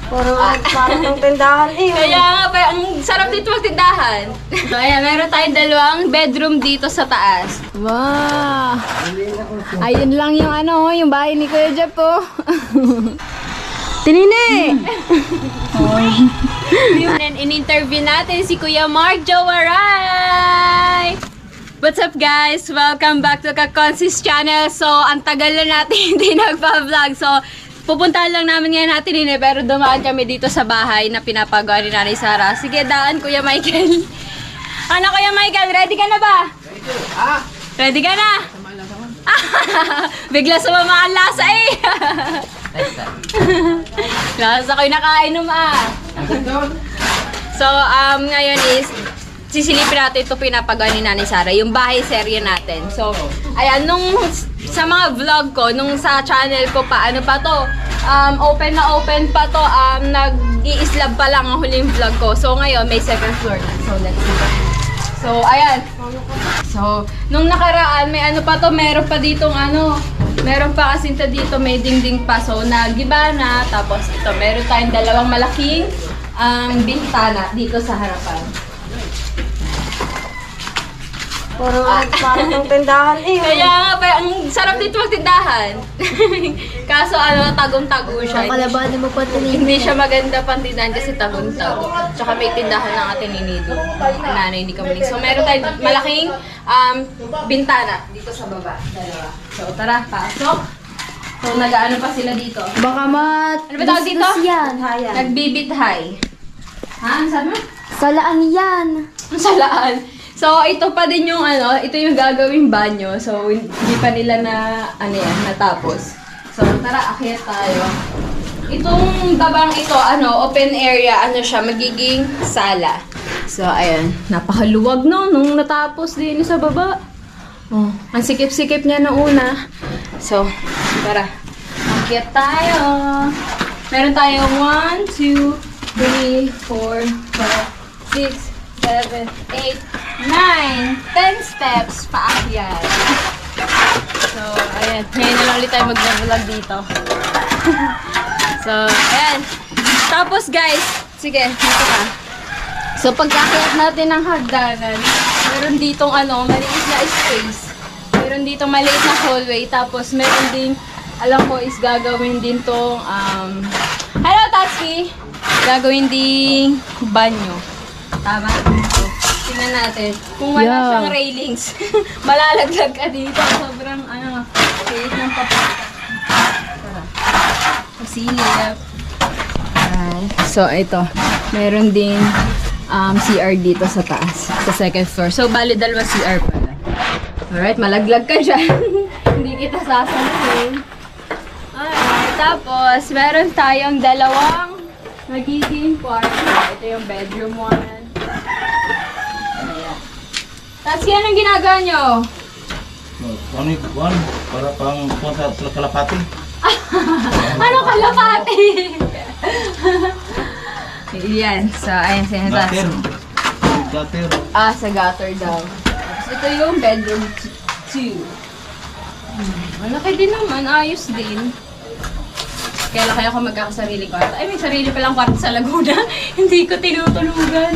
Parang ng tindahan eh. Kaya nga, ang sarap dito magtindahan. So, ayan, meron tayong dalawang bedroom dito sa taas. Wow! Ayun lang yung yung bahay ni Kuya Jeff po. Tinine! And in-interview natin si Kuya Mark Jowaray! What's up guys? Welcome back to Kakonsis channel. So, ang tagal na natin hindi nagpa-vlog. So, pupuntahan lang namin ngayon natin pero dumaan kami dito sa bahay na pinapagawa ni Nanay Sara. Sige, daan Kuya Michael. Ano Kuya Michael, ready ka na ba? Ready ka na? Bigla sumama ang lasa eh. Lasa ko'y nakainom So, ngayon is sisilipin natin ito pinapagawa ni Nanay Sara, yung bahay serye natin. So, ayan, sa mga vlog ko, sa channel ko pa, ano pa to, open na open pa to, nag-i-slab pa lang ang huling vlog ko. So, ngayon, may second floor na. So, let's see. So, ayan. So, nung nakaraan, may ano pa to, meron pa ditong meron pa kasinta dito, may dingding pa. So, nagiba na. Tapos, ito, meron tayong dalawang malaking bintana dito sa harapan. Parang ng tindahan eh. Kaya nga, ang sarap dito magtindahan. Kaso tagong-tago siya. Kalabanin mo pa Hindi siya maganda pantindahan kasi tagong-tago. Tsaka may tindahan ng ating ninido. Nanay, hindi ka mali. So, meron tayong malaking bintana dito sa baba. Dalawa. So, tara, pasok. So, nag-ano pa sila dito. Baka Ano ba tawag dito? yan. Nagbibithay. Ha? Ano sabi mo? Salaan yan. Salaan. So, ito pa din yung ito yung gagawing banyo. So, hindi pa nila natapos. So, tara, akyat tayo. Itong babang ito, open area, siya, magiging sala. So, ayan, napakaluwag nung natapos din sa baba. Oh, ang sikip-sikip niya na una. So, tara, akyat tayo. Meron tayong 1, 2, 3, 4, 5, 6, 7, 8, 9, 10 steps paakyat. So, ayan. Ngayon na lang ulit tayo mag-vlog dito. So, ayan. Tapos, guys, sige, dito ka. So, pagkakyat natin ng hagdanan, meron ditong maliit na space. Meron ditong maliit na hallway. Tapos, meron din, alam ko, is gagawin din tong, hello, Tatsuki! Gagawin din banyo. Tama? So, tingnan natin. Kung wala siyang railings, malalaglag ka dito. Sobrang, liit ng papel. Tara. Pasilip. Alright. So, ito. Meron din CR dito sa taas. Sa second floor. So, bali dalawa CR pala. Alright, malaglag ka dyan. Hindi kita sasaluhin. Alright. Tapos, meron tayong dalawang magiging kwarto. Ito yung bedroom 1. Tapos yan ang ginagawa nyo? Ano yung kuwan? Para pang kuwan sa kalapati. Ano kalapati? Yan. So, ayan sa Gutter. Gutter. sa gutter daw. Tapos ito yung bedroom 2. Malaki din naman. Ayos din. Kailan kaya ako magkakasarili kwarto? Ay, may sarili palang kwarto sa Laguna. Hindi ko tinutulugan.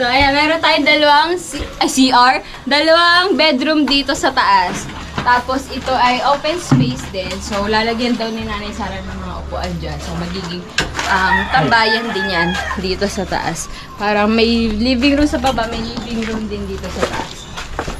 So, ayan, meron tayong dalawang CR, dalawang bedroom dito sa taas. Tapos, ito ay open space din. So, lalagyan daw ni Nanay Sara ng mga upuan dyan. So, magiging tambayan din yan dito sa taas. Parang may living room sa baba, may living room din dito sa taas.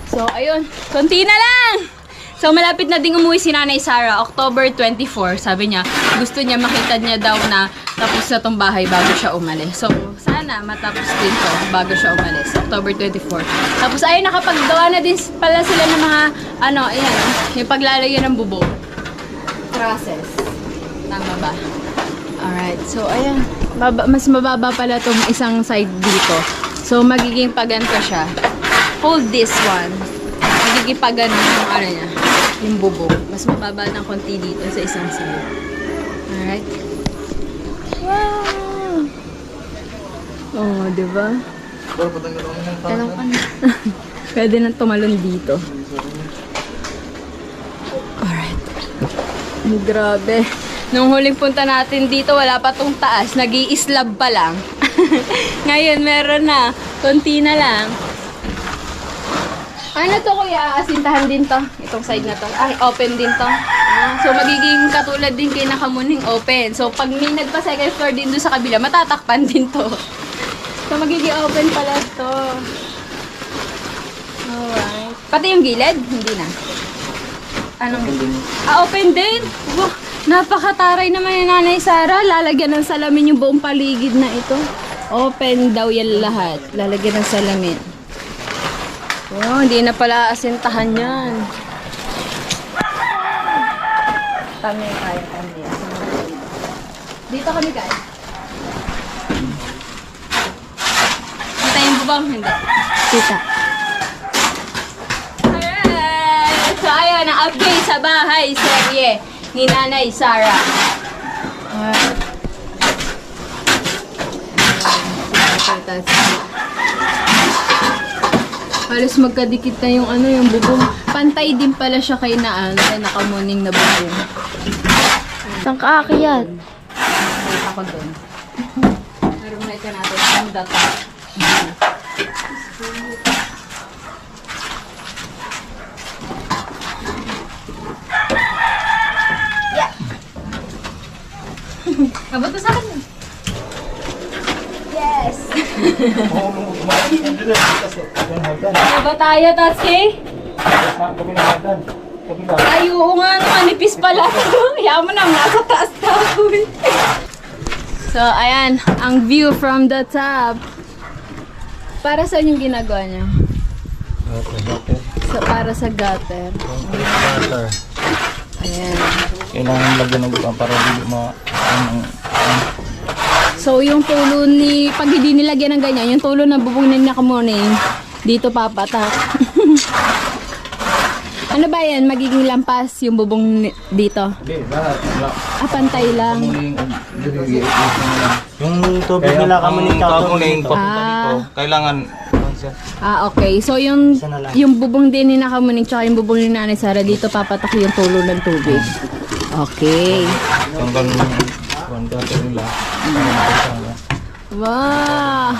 So, ayun, konti na lang! So, malapit na ding umuwi si Nanay Sara, October 24. Sabi niya, gusto niya makita niya daw na tapos na tong bahay bago siya umalis. So, sana matapos din to bago siya umalis, October 24. Tapos, ayun, nakapaggawa na din pala sila ng mga, ayan, yung paglalagyan ng bubong. Process. Tama ba? Alright, so, ayan. Mas mababa pala tong isang side dito. So, magiging paganto siya. Hold this one. Magiging pagano yung niya. Yung bubong. Mas mababa ng konti dito sa isang side. Alright. Wow! Oh, diba? Tanong ka na. Pwede nang tumalon dito. Alright. Grabe. Nung huling punta natin dito, wala pa tong taas. Nag-i-slab pa lang. Ngayon, meron na. Konti na lang. Ano to kuya? Asintahan din to. Itong side na to. Ay, open din to. So, magiging katulad din kay Nakamuning open. So, pag may nagpa second floor din doon sa kabila, matatakpan din to. So, magiging open pala to. Alright. Pati yung gilid? Hindi na. Anong? Open din. Wow, napakataray naman ni Nanay Sara. Lalagyan ng salamin yung buong paligid na ito. Open daw yan lahat. Lalagyan ng salamin. Wow, hindi na pala asintahan yan. Tami tayo, tami. Dito kami guys. Hintayin mo bang? Hindi. Kita. Alright! So ayun, ang update sa bahay serye ni Nanay Sara. Alright. Halos magkadikit na yung ano, yung bubong. Pantay din pala siya kay Nakamuning na bubong. Saan ka aakyat? Wait ako doon. Meron na ito natin ang data. Yeah! Abot na sa akin. Yes! Ano ba tayo, Tatsuki? Ay, oo nga, manipis pala. Hayaan mo na, nasa taas tayo. So, ayan, ang view from the top. Para saan yung ginagawa niya? So, para sa gutter. Ayan. Kailangan lagyan ng buwan para hindi So, yung tulo ni, pag hindi nilagyan ng ganyan, yung tulo na bubong ni Nakamuning, dito papatak. Ano ba yan? Magiging lampas yung bubong dito? Hindi, lahat. Pantay lang. Yung tubig nila kami ni Kamuning papunta dito, kailangan Okay. So, yung bubong din ni Nakamuning tsaka yung bubong ni Nanay Sara, dito papatak yung tulo ng tubig. Okay. hanggang nila. Wow!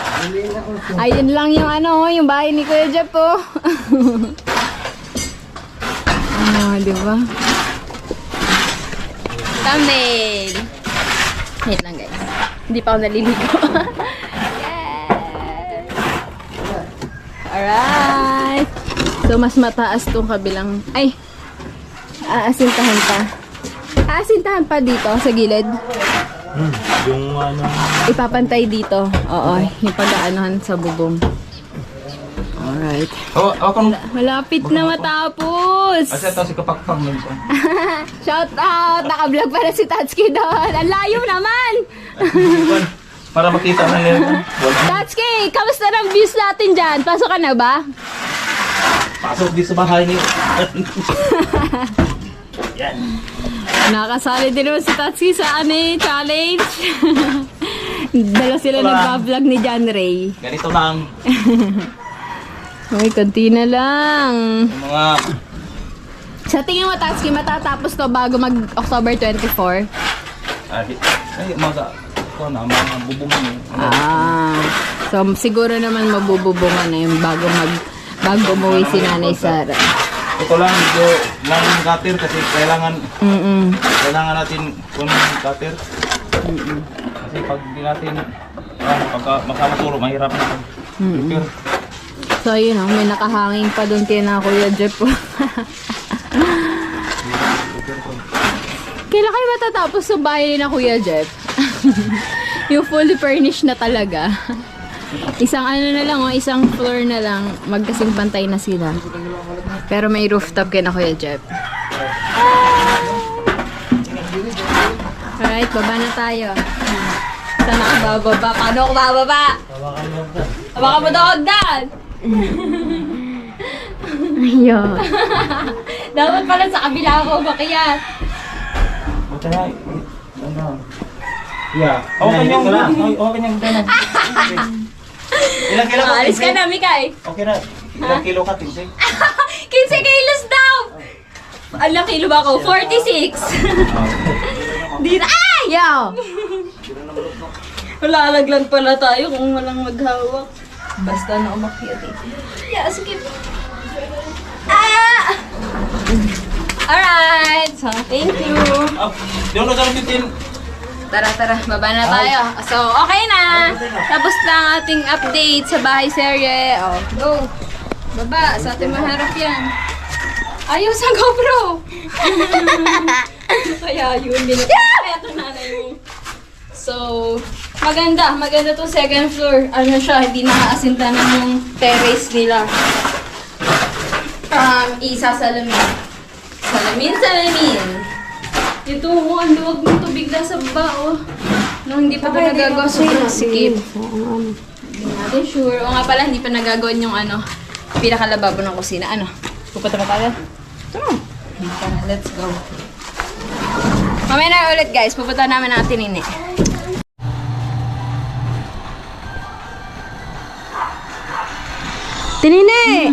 Ayun lang yung ano, yung bahay ni Kuya Jeff po. Di ba? Thumbnail! Wait lang guys. Hindi pa ako naliligo. Yes! Alright! So, mas mataas tong kabilang... Ay! Aasintahan pa. Aasintahan pa dito sa gilid. Yung ano... Ipapantay dito. Oo, yung pag-aanohan sa bubong. Alright. Oh, ako Malapit na matapos! Asa ito si Kapakpang nun ko. Shout out! Naka-vlog pala si Tatsuki doon. Ang layo naman! Para makita na nila. Tatsuki, kamusta ng views natin dyan? Pasok ka na ba? Pasok di sa bahay niyo. Yan. Nakasali din naman si Tatsuki sa challenge. Dala sila nagpa-vlog ni John Ray. Ganito lang. Uy, konti na lang. Yung mga... Sa tingin mo, Tatsuki, matatapos to bago mag-October 24? Ay, mga... Ito na, mga bubungan yun. So siguro naman mabububungan na yung bago umuwi si Nanay Sara. Ito lang, ito lang yung cutter kasi kailangan natin kunin yung cutter. Kasi pag di natin pagka makamaturo, mahirap na pag cutter. So yun may nakahanging pa doon kay na Kuya Jeff. Kailan kayo matatapos sa bahay ni na Kuya Jeff? Yung fully furnished na talaga. Isang ano na lang, isang floor na lang, magkasing pantay na sila. Pero may rooftop kay na Kuya Jeff. Alright, baba na tayo. Saan ako bababa? Paano ako bababa? Baka mo daw hagdan! Ayun. Dapat pala sa kabila ako bakiyat. Buta na, ano? Yeah. Okay niyang gano'n. Okay niyang gano'n. Ilang kilo ka? Alis ka na, Mikay. Okay na. Ilang kilo ka, Tinsay? 15 kilos daw! Alang kilo ba ako? 46. Di na! Ay! Yo! Lalaglag pala tayo kung walang maghawak. Basta na umakyat eh. Yeah, sige. Ah! Alright! So, thank you. Di ako nagamitin. Tara, baba na tayo. So, okay na. Tapos lang ating update sa bahay serye. Oh, go. Baba, sa ating maharap yan. Ayaw sa GoPro. Kaya yun, Kaya ito nanay mo. So, maganda to second floor. Ano siya, hindi nakaasinta na yung terrace nila. Isa salamin. Ito, ang luwag ng tubig na sa baba, oh. Nung hindi pa ito nagagawa, sobrang sikip. Hindi natin sure. O nga pala, hindi pa nagagawa yung pinakalababo ng kusina. Pupunta pa tayo? Tara, let's go. Mamaya na ulit guys, pupunta namin ang ating nini. Tinine!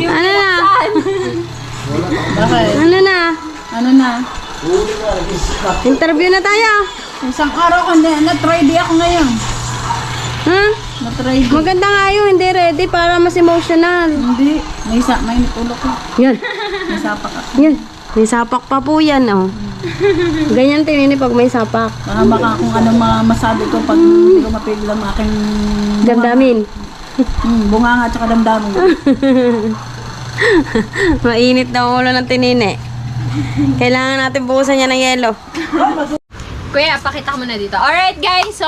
Ano na? Bakit? Ano na? Interview na tayo. Isang araw ko na-try di ako ngayon. Ha? Na-try di. Maganda nga yun, hindi ready para mas emotional. Hindi. May natulog ko. Yan. May sapak ako. Yan. May sapak pa po yan, oh. Ganyan tinini pag may sapak. Baka kung ano masabi ko pag hindi ko mapigil ang aking Damdamin. bunganga at saka damdamin. Mainit na ulo ng tinini. Kailangan natin buhusan niya ng yelo. Kuya, pakita ko muna dito. Alright guys, so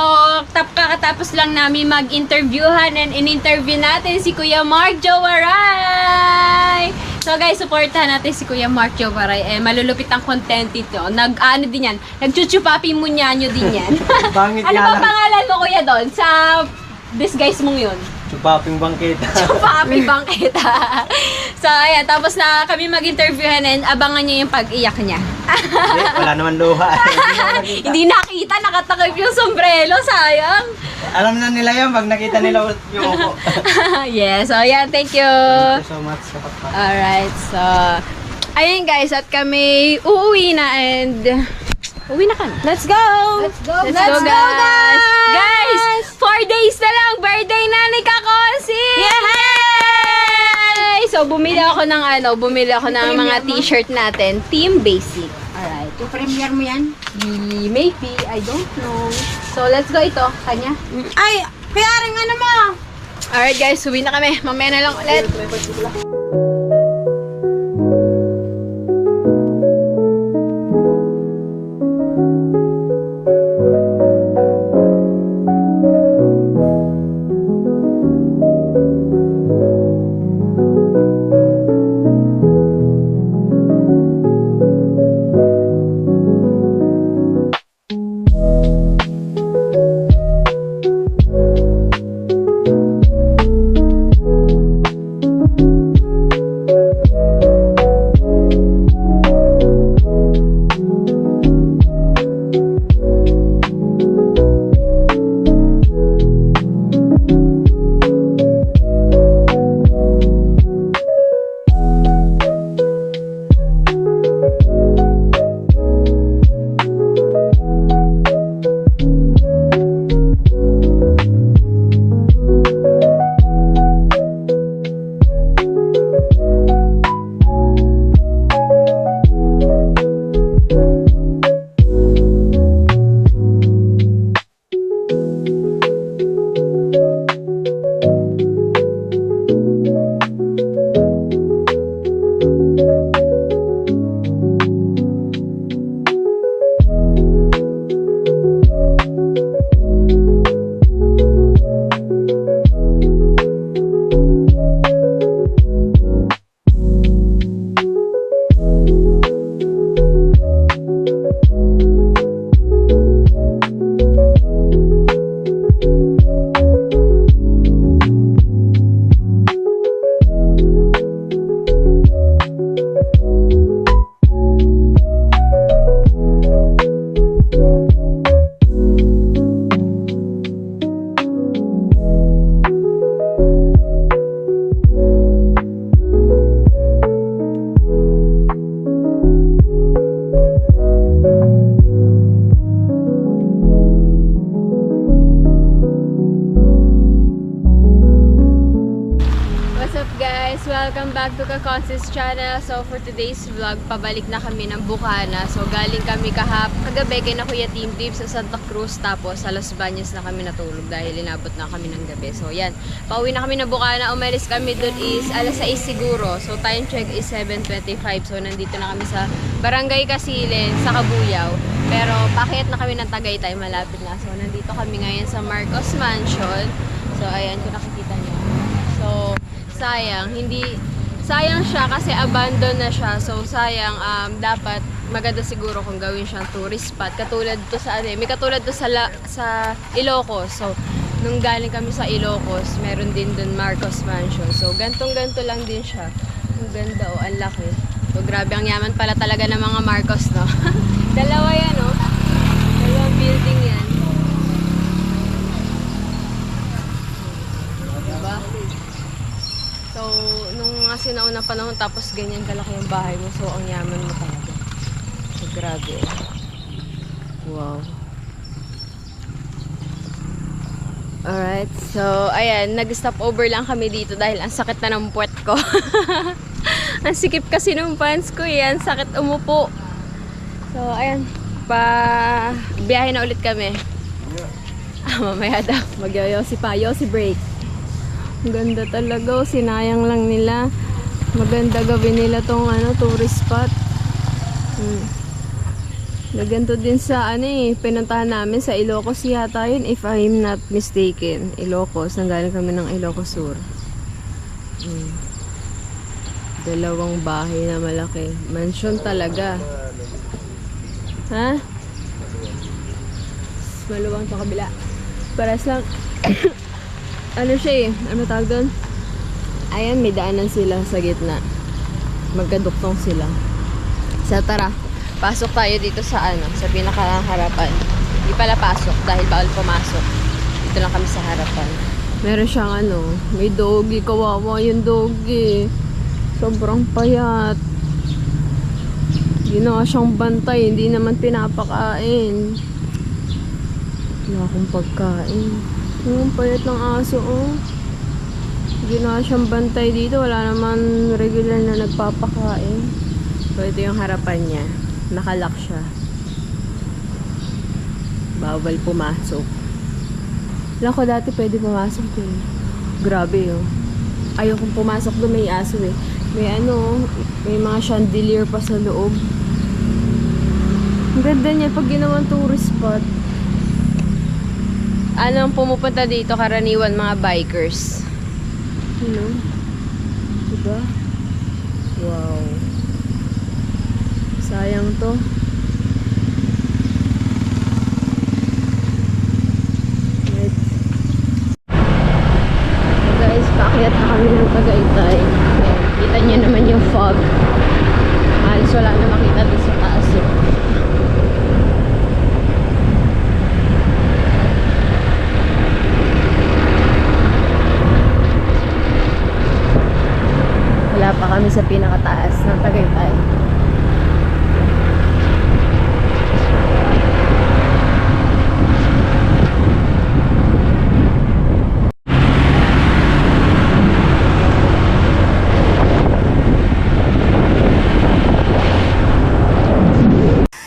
kakatapos lang namin mag-interviewhan and in-interview natin si Kuya Mark Jowaray. So guys, supportahan natin si Kuya Mark Jowaray. Malulupit ang content ito. Nag-ano din yan, nag-chuchupapi munyanyo din yan. Ano ba pangalan mo kuya doon sa disguise mong yun? Chupaping bangketa. Chupapi bangketa. So ayan, tapos na kami mag-interviewhan and abangan nyo yung pag-iyak niya. Wala naman luha. Hindi nakita, nakatakip yung sombrero, sayang. Alam na nila yan pag nakita nila yung upo. Yes, so ayan, thank you. Thank you so much sa pagpapalala. Alright, so ayun guys, at kami uuwi na and uwi na kami. Let's go! Let's go guys! Guys, 4 days na lang, birthday na ni Kakosi! Yay! So bumili ako ng mga t-shirt natin, Team Basic. Alright. Yung premiere mo yan? Maybe, I don't know. So let's go ito, kanya. Ay! Kaya rin ano mo? Alright guys, uwi na kami. Mamaya na lang ulit. to Kaconsis channel. So for today's vlog, pabalik na kami ng Bukana. So galing kami kagabi kay na Kuya Team Team sa Santa Cruz. Tapos sa Los Baños na kami natulog dahil inabot na kami ng gabi. So yan, pauwi na kami ng Bukana. Umalis kami dun is alas 6 siguro. So time check is 7:25. So nandito na kami sa Barangay Kasilin sa Cabuyao. Pero pakyat na kami ng Tagaytay, malapit na. So nandito kami ngayon sa Marcos Mansion. So ayan, kung nakikita nyo. So sayang siya kasi abandon na siya. So sayang, dapat maganda siguro kung gawin siyang tourist spot. Katulad to sa may katulad to sa Ilocos. So nung galing kami sa Ilocos, meron din dun Marcos Mansion. So gantong-ganto lang din siya. Ang ganda, oh, ang laki. So grabe, ang yaman pala talaga ng mga Marcos, no? Dalawa yan, oh. Dalawang building yan. Diba? So, nung sinaunang panahon, tapos ganyan kalaki yung bahay mo. So, ang yaman mo talaga. So, grabe. Wow. Alright. So, ayan. Nag-stop over lang kami dito dahil ang sakit na ng puwet ko. Ang sikip kasi ng pants ko yan. Sakit umupo. So, ayan. Biyahe na ulit kami. Mamaya daw. Mag-yosi pa. Yosi break. Ang ganda talaga, oh. Sinayang lang nila. Maganda gawin nila tong tourist spot. Naganto din sa pinuntahan namin sa Ilocos yata yun, if I'm not mistaken. Ilocos, nanggaling kami ng Ilocos Sur. Dalawang bahay na malaki. Mansion talaga. Ha? Maluwang sa kabila. Paras lang. Ano siya ano tawag doon? Ayan, may daanan sila sa gitna. Magkaduktong sila. So tara, pasok tayo dito sa sa pinakaharapan. Hindi pala pasok dahil bawal pumasok. Dito lang kami sa harapan. Meron siyang may doggy. Kawawa yung doggy. Sobrang payat. Ginawa siyang bantay. Hindi naman pinapakain. Wala akong pagkain. Yung payat ng aso, oh. Ginawa siyang bantay dito. Wala naman regular na nagpapakain. So, ito yung harapan niya. Nakalock siya. Bawal pumasok. Wala ko dati pwede pumasok eh. Grabe, oh. Ayaw kong pumasok doon, may aso eh. May mga chandelier pa sa loob. Ang ganda niya pag ginawang tourist spot. Anong pumupunta dito karaniwan mga bikers. Diba? Wow. Sayang to. Right. So guys, paakyat na kami ng Tagaytay. Kita nyo naman yung fog. Halos wala na makita doon sa taas eh. Wala pa kami sa pinakataas ng Tagaytay.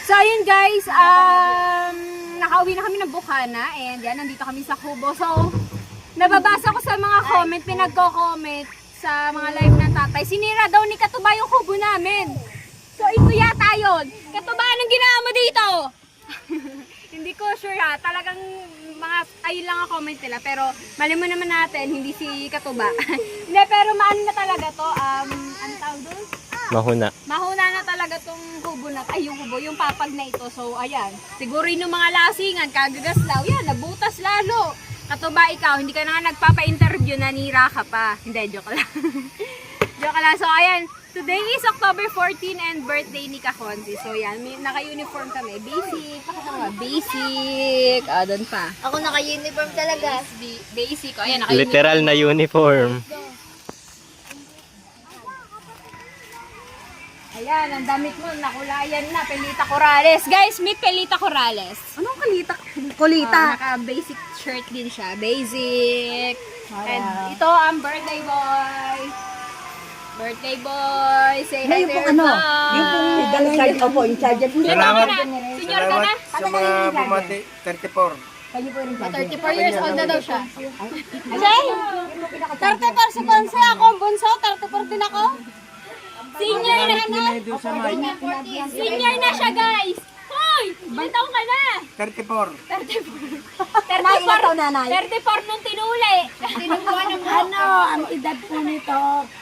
So ayun guys, nakauwi na kami ng Bukana and yan, nandito kami sa Kubo. So, nababasa ko sa mga comment, pinagko-comment sa mga live ng tatay. Sinira daw ni Katuba yung kubo namin. So, ito yata yun. Katuba, anong ginawa mo dito? Hindi ko sure ha. Talagang ayun lang ang comment nila. Pero, mali mo naman natin, hindi si Katuba. Hindi, pero maano na talaga to. Ano tawag doon? Mahuna na talaga tong kubo na. Ay, yung kubo, yung papag na ito. So, ayan. Siguro yung mga lasingan, kagagaslaw. Yan, nabutas lalo. Katuba, ikaw, hindi ka na nga nagpapa-interview, nanira ka pa. Hindi, joke lang. Joke lang. So, ayan. Today is October 14 and birthday ni Kaconzi. So, yan. Naka-uniform kami. Basic. Pakasama. Basic. Doon pa. Ako naka-uniform talaga. Basic. Ayan, naka-uniform. Literal na uniform. Ayan, ang damit mo, nakulayan na, Pelita Corrales. Guys, meet Pelita Corrales. Anong Kulita? Naka-basic shirt din siya. Basic. And ito ang birthday boy. Birthday boy! Say hi to your Yung mom! pong dalang charge, opo, yung charger. Salamat! Senior ka na? Sa mga bumati, 34. 34 years old na daw siya. Jay! 34 si Conce, ako ang bunso, 34 din ako. Senior na na! Senior na siya, guys! Hoy! Ilan taong ka na? 34. 34 nung tinuli. Ang edad po nito.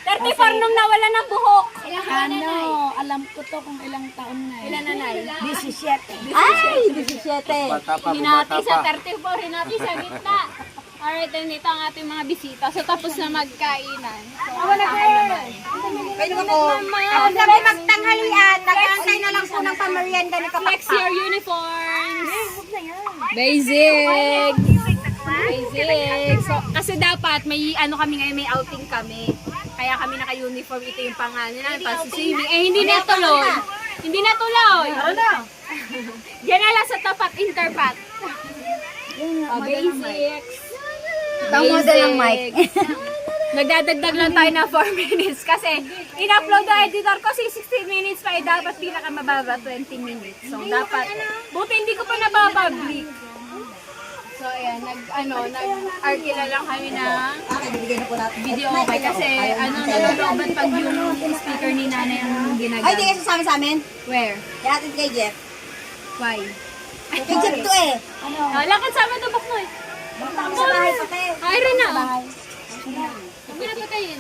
34 nung nawala ng buhok. Alam ko to kung ilang taon na. Ilan na na? 17. Ay, 17. Bata pa, Hinati bata sa pa. 34, hinati sa gitna. Alright, then ito ang ating mga bisita. So, tapos na magkainan. So, Pwede ako. Ako sabi magtanghalian. Nag-aantay na lang po ng pamerienda ni flex your uniforms. Basic. Basic. So, kasi dapat may ano kami ngayon, may outing kami. Kaya kami naka-uniform. Ito yung pangalan namin, pasi-swimming. Eh, hindi na tuloy. Hindi na tuloy. Diyan na lang sa tapat interpat. Basics. Tama din ang mic. Nagdadagdag lang tayo na 4 minutes kasi in-upload na editor ko 16 minutes pa, dapat pinaka mababa 20 minutes. So dapat buti hindi ko pa nababablik. So ayan, nag-arkila lang kami ng video okay kasi nalolobat pag yung speaker ni nanay ang Ay, di ginagamit. kasi sa amin. Where? Kaya atin kay Jeff. Why? Kay Jeff to eh. Lakad sa amin to Baknoy. Basta kami sa bahay pati. Ay, rin na. Huwag mo na patayin.